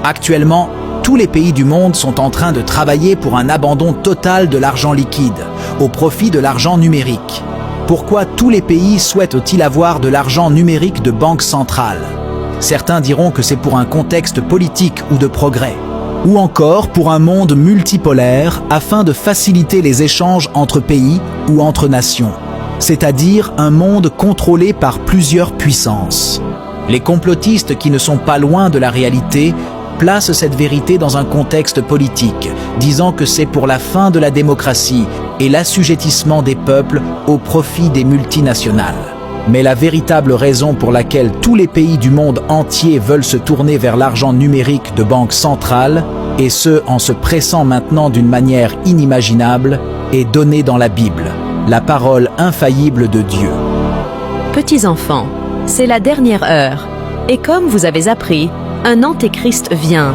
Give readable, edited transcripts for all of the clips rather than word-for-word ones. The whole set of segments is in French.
Actuellement, tous les pays du monde sont en train de travailler pour un abandon total de l'argent liquide, au profit de l'argent numérique. Pourquoi tous les pays souhaitent-ils avoir de l'argent numérique de banque centrale? Certains diront que c'est pour un contexte politique ou de progrès, ou encore pour un monde multipolaire afin de faciliter les échanges entre pays ou entre nations, c'est-à-dire un monde contrôlé par plusieurs puissances. Les complotistes qui ne sont pas loin de la réalité placent cette vérité dans un contexte politique, disant que c'est pour la fin de la démocratie et l'assujettissement des peuples au profit des multinationales. Mais la véritable raison pour laquelle tous les pays du monde entier veulent se tourner vers l'argent numérique de banque centrale, et ce en se pressant maintenant d'une manière inimaginable, est donnée dans la Bible, la parole infaillible de Dieu. Petits enfants, c'est la dernière heure, et comme vous avez appris, un antéchrist vient.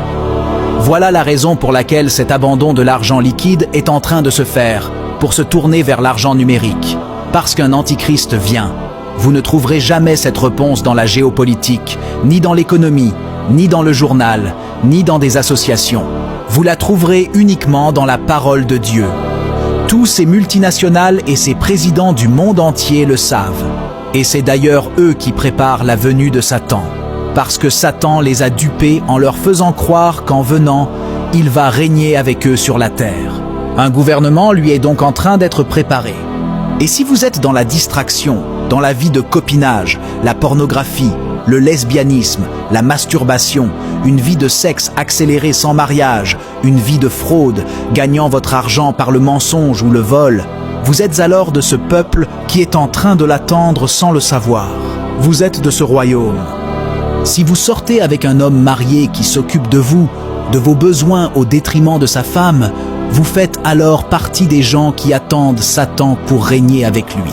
Voilà la raison pour laquelle cet abandon de l'argent liquide est en train de se faire, pour se tourner vers l'argent numérique. Parce qu'un antichrist vient. Vous ne trouverez jamais cette réponse dans la géopolitique, ni dans l'économie, ni dans le journal, ni dans des associations. Vous la trouverez uniquement dans la parole de Dieu. Tous ces multinationales et ces présidents du monde entier le savent. Et c'est d'ailleurs eux qui préparent la venue de Satan. Parce que Satan les a dupés en leur faisant croire qu'en venant, il va régner avec eux sur la terre. Un gouvernement lui est donc en train d'être préparé. Et si vous êtes dans la distraction, dans la vie de copinage, la pornographie, le lesbianisme, la masturbation, une vie de sexe accéléré sans mariage, une vie de fraude, gagnant votre argent par le mensonge ou le vol, vous êtes alors de ce peuple qui est en train de l'attendre sans le savoir. Vous êtes de ce royaume. Si vous sortez avec un homme marié qui s'occupe de vous, de vos besoins au détriment de sa femme, vous faites alors partie des gens qui attendent Satan pour régner avec lui.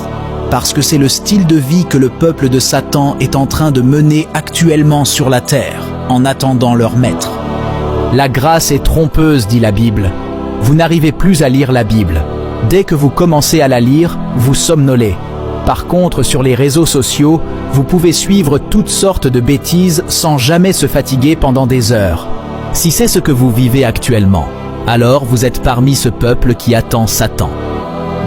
Parce que c'est le style de vie que le peuple de Satan est en train de mener actuellement sur la terre, en attendant leur maître. La grâce est trompeuse, dit la Bible. Vous n'arrivez plus à lire la Bible. Dès que vous commencez à la lire, vous somnolez. Par contre, sur les réseaux sociaux, vous pouvez suivre toutes sortes de bêtises sans jamais se fatiguer pendant des heures. Si c'est ce que vous vivez actuellement, alors vous êtes parmi ce peuple qui attend Satan.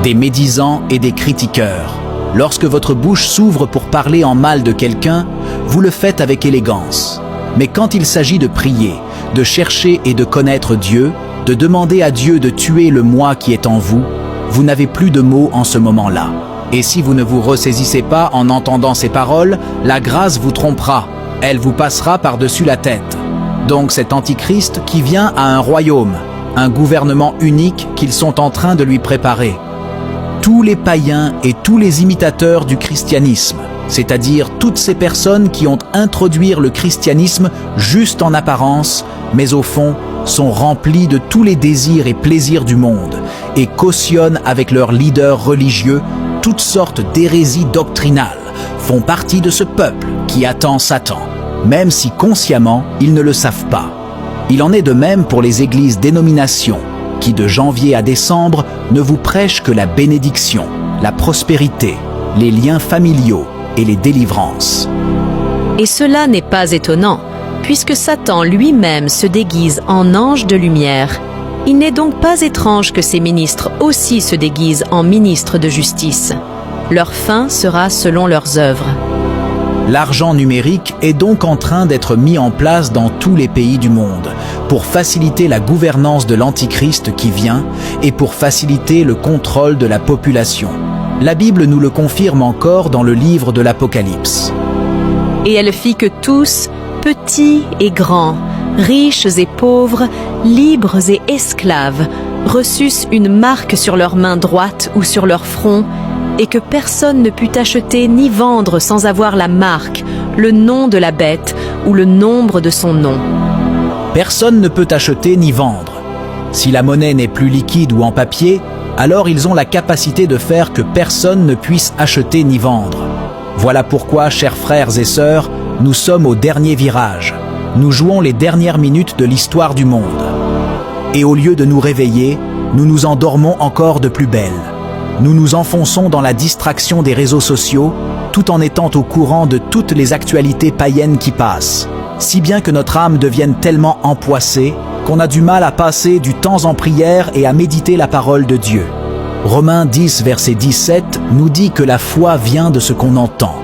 Des médisants et des critiqueurs. Lorsque votre bouche s'ouvre pour parler en mal de quelqu'un, vous le faites avec élégance. Mais quand il s'agit de prier, de chercher et de connaître Dieu, de demander à Dieu de tuer le moi qui est en vous, vous n'avez plus de mots en ce moment-là. Et si vous ne vous ressaisissez pas en entendant ces paroles, la grâce vous trompera, elle vous passera par-dessus la tête. Donc cet antichrist qui vient a un royaume, un gouvernement unique qu'ils sont en train de lui préparer. Tous les païens et tous les imitateurs du christianisme, c'est-à-dire toutes ces personnes qui ont introduit le christianisme juste en apparence, mais au fond sont remplis de tous les désirs et plaisirs du monde et cautionnent avec leurs leaders religieux toutes sortes d'hérésies doctrinales, font partie de ce peuple qui attend Satan, même si consciemment ils ne le savent pas. Il en est de même pour les églises dénominations, qui de janvier à décembre ne vous prêchent que la bénédiction, la prospérité, les liens familiaux et les délivrances. Et cela n'est pas étonnant, puisque Satan lui-même se déguise en ange de lumière. Il n'est donc pas étrange que ses ministres aussi se déguisent en ministres de justice. Leur fin sera selon leurs œuvres. L'argent numérique est donc en train d'être mis en place dans tous les pays du monde pour faciliter la gouvernance de l'Antichrist qui vient et pour faciliter le contrôle de la population. La Bible nous le confirme encore dans le livre de l'Apocalypse. Et elle fit que tous, petits et grands, riches et pauvres, libres et esclaves, reçussent une marque sur leur main droite ou sur leur front, et que personne ne put acheter ni vendre sans avoir la marque, le nom de la bête ou le nombre de son nom. Personne ne peut acheter ni vendre. Si la monnaie n'est plus liquide ou en papier, alors ils ont la capacité de faire que personne ne puisse acheter ni vendre. Voilà pourquoi, chers frères et sœurs, nous sommes au dernier virage. Nous jouons les dernières minutes de l'histoire du monde. Et au lieu de nous réveiller, nous nous endormons encore de plus belle. Nous nous enfonçons dans la distraction des réseaux sociaux, tout en étant au courant de toutes les actualités païennes qui passent. si bien que notre âme devienne tellement empoissée qu'on a du mal à passer du temps en prière et à méditer la parole de Dieu. Romains 10, verset 17, nous dit que la foi vient de ce qu'on entend.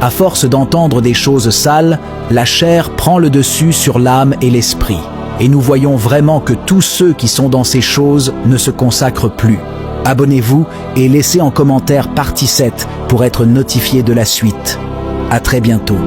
À force d'entendre des choses sales, la chair prend le dessus sur l'âme et l'esprit. Et nous voyons vraiment que tous ceux qui sont dans ces choses ne se consacrent plus. Abonnez-vous et laissez en commentaire partie 7 pour être notifié de la suite. À très bientôt.